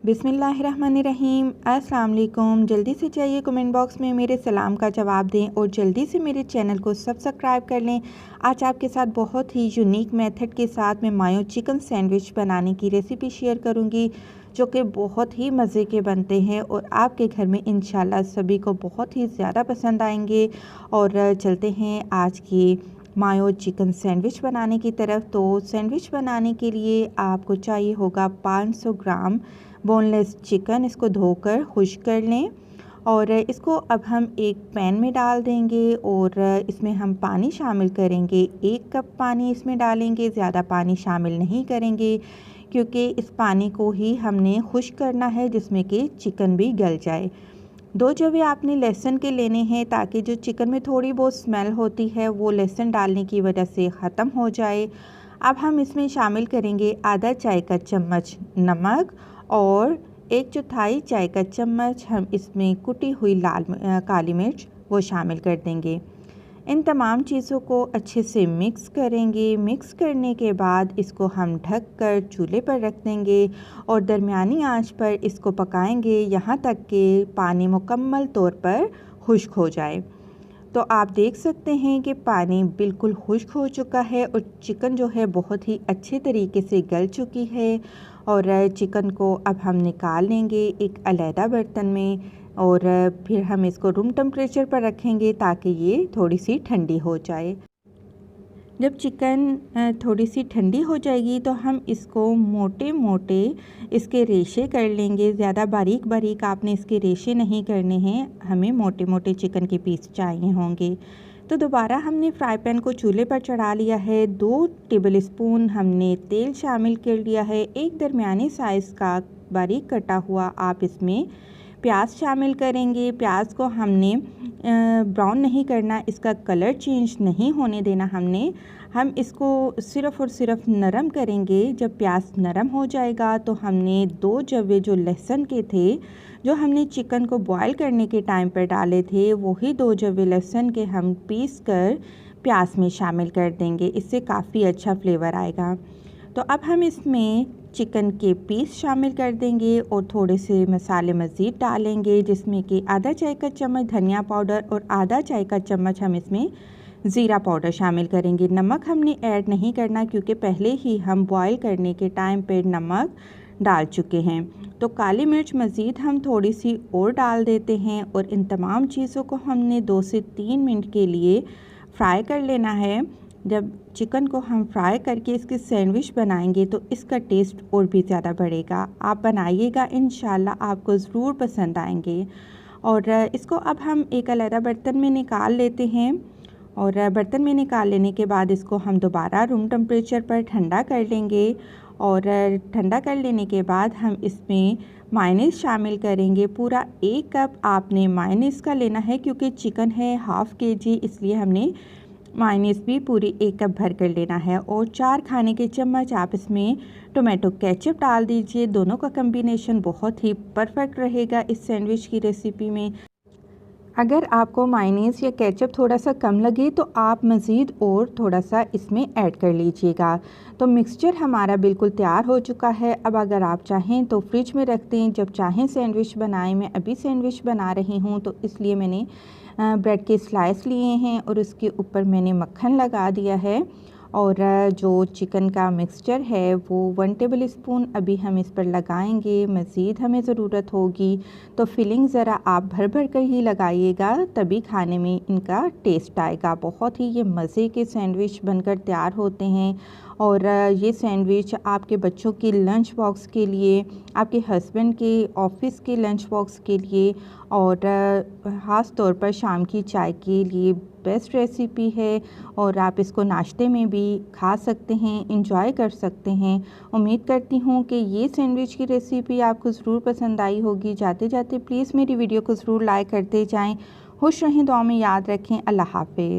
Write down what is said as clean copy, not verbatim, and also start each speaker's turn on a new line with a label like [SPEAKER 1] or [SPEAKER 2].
[SPEAKER 1] बिस्मिल्लाहिर्रहमानिर्रहीम। अस्सलाम वालेकुम। जल्दी से जाइए कमेंट बॉक्स में मेरे सलाम का जवाब दें और जल्दी से मेरे चैनल को सब्सक्राइब कर लें। आज आपके साथ बहुत ही यूनिक मेथड के साथ मैं मायो चिकन सैंडविच बनाने की रेसिपी शेयर करूंगी, जो कि बहुत ही मज़े के बनते हैं और आपके घर में इंशाल्लाह सभी को बहुत ही ज़्यादा पसंद आएंगे। और चलते हैं आज की मायो चिकन सैंडविच बनाने की तरफ। तो सैंडविच बनाने के लिए आपको चाहिए होगा 500 ग्राम बोनलेस चिकन। इसको धोकर खुश्क कर लें और इसको अब हम एक पैन में डाल देंगे और इसमें हम पानी शामिल करेंगे। 1 कप पानी इसमें डालेंगे, ज़्यादा पानी शामिल नहीं करेंगे क्योंकि इस पानी को ही हमने खुश्क करना है जिसमें कि चिकन भी गल जाए। 2 जवे आपने लहसुन के लेने हैं ताकि जो चिकन में थोड़ी बहुत स्मेल होती है वो लहसुन डालने की वजह से ख़त्म हो जाए। अब हम इसमें शामिल करेंगे आधा चाय का चम्मच नमक और 1/4 चाय का चम्मच हम इसमें कुटी हुई काली मिर्च वो शामिल कर देंगे। इन तमाम चीज़ों को अच्छे से मिक्स करेंगे। मिक्स करने के बाद इसको हम ढक कर चूल्हे पर रख देंगे और दरमियानी आंच पर इसको पकाएंगे यहाँ तक कि पानी मुकम्मल तौर पर खुश्क हो जाए। तो आप देख सकते हैं कि पानी बिल्कुल खुश्क हो चुका है और चिकन जो है बहुत ही अच्छे तरीके से गल चुकी है। और चिकन को अब हम निकाल लेंगे एक अलहदा बर्तन में और फिर हम इसको रूम टेम्परेचर पर रखेंगे ताकि ये थोड़ी सी ठंडी हो जाए। जब चिकन थोड़ी सी ठंडी हो जाएगी तो हम इसको मोटे मोटे इसके रेशे कर लेंगे। ज़्यादा बारीक बारीक आपने इसके रेशे नहीं करने हैं, हमें मोटे मोटे चिकन के पीस चाहिए होंगे। तो दोबारा हमने फ्राई पैन को चूल्हे पर चढ़ा लिया है। 2 टेबल स्पून हमने तेल शामिल कर लिया है। एक दरमियानी साइज़ का बारीक कटा हुआ आप इसमें प्याज शामिल करेंगे। प्याज को हमने ब्राउन नहीं करना, इसका कलर चेंज नहीं होने देना हम इसको सिर्फ़ और सिर्फ नरम करेंगे। जब प्याज नरम हो जाएगा तो हमने 2 जवे जो लहसुन के थे जो हमने चिकन को बॉईल करने के टाइम पर डाले थे, वही 2 जवे लहसुन के हम पीस कर प्याज में शामिल कर देंगे। इससे काफ़ी अच्छा फ्लेवर आएगा। तो अब हम इसमें चिकन के पीस शामिल कर देंगे और थोड़े से मसाले मज़ीद डालेंगे, जिसमें कि आधा चाय का चम्मच धनिया पाउडर और आधा चाय का चम्मच हम इसमें ज़ीरा पाउडर शामिल करेंगे। नमक हमने ऐड नहीं करना क्योंकि पहले ही हम बॉईल करने के टाइम पर नमक डाल चुके हैं। तो काली मिर्च मज़ीद हम थोड़ी सी और डाल देते हैं और इन तमाम चीज़ों को हमने 2 से 3 मिनट के लिए फ्राई कर लेना है। जब चिकन को हम फ्राई करके इसके सैंडविच बनाएंगे तो इसका टेस्ट और भी ज़्यादा बढ़ेगा। आप बनाइएगा, इंशाल्लाह आपको ज़रूर पसंद आएंगे। और इसको अब हम एक अलग बर्तन में निकाल लेते हैं और बर्तन में निकाल लेने के बाद इसको हम दोबारा रूम टेम्परेचर पर ठंडा कर लेंगे। और ठंडा कर लेने के बाद हम इसमें मायोनीज़ शामिल करेंगे। पूरा 1 कप आपने मायोनीज़ का लेना है क्योंकि चिकन है ½ kg, इसलिए हमने मायोनीज़ भी पूरी 1 कप भर कर लेना है। और 4 खाने के चम्मच आप इसमें टोमेटो केचप डाल दीजिए। दोनों का कम्बिनेशन बहुत ही परफेक्ट रहेगा इस सैंडविच की रेसिपी में। अगर आपको मायोनीज़ या केचप थोड़ा सा कम लगे तो आप मज़ीद और थोड़ा सा इसमें ऐड कर लीजिएगा। तो मिक्सचर हमारा बिल्कुल तैयार हो चुका है। अब अगर आप चाहें तो फ्रिज में रख दें, जब चाहें सैंडविच बनाएं। मैं अभी सैंडविच बना रही हूँ तो इसलिए मैंने ब्रेड के स्लाइस लिए हैं और उसके ऊपर मैंने मक्खन लगा दिया है। और जो चिकन का मिक्सचर है वो 1 टेबल स्पून अभी हम इस पर लगाएंगे। मज़ीद हमें ज़रूरत होगी तो फिलिंग ज़रा आप भर भर कर ही लगाइएगा, तभी खाने में इनका टेस्ट आएगा। बहुत ही ये मज़े के सैंडविच बनकर तैयार होते हैं। और ये सैंडविच आपके बच्चों के लंच बॉक्स के लिए, आपके हस्बैंड के ऑफिस के लंच बॉक्स के लिए और ख़ास तौर पर शाम की चाय के लिए बेस्ट रेसिपी है। और आप इसको नाश्ते में भी खा सकते हैं, इंजॉय कर सकते हैं। उम्मीद करती हूँ कि ये सैंडविच की रेसिपी आपको ज़रूर पसंद आई होगी। जाते जाते प्लीज़ मेरी वीडियो को ज़रूर लाइक करते जाएं। खुश रहें, दुआ में याद रखें। अल्लाह हाफ़िज़।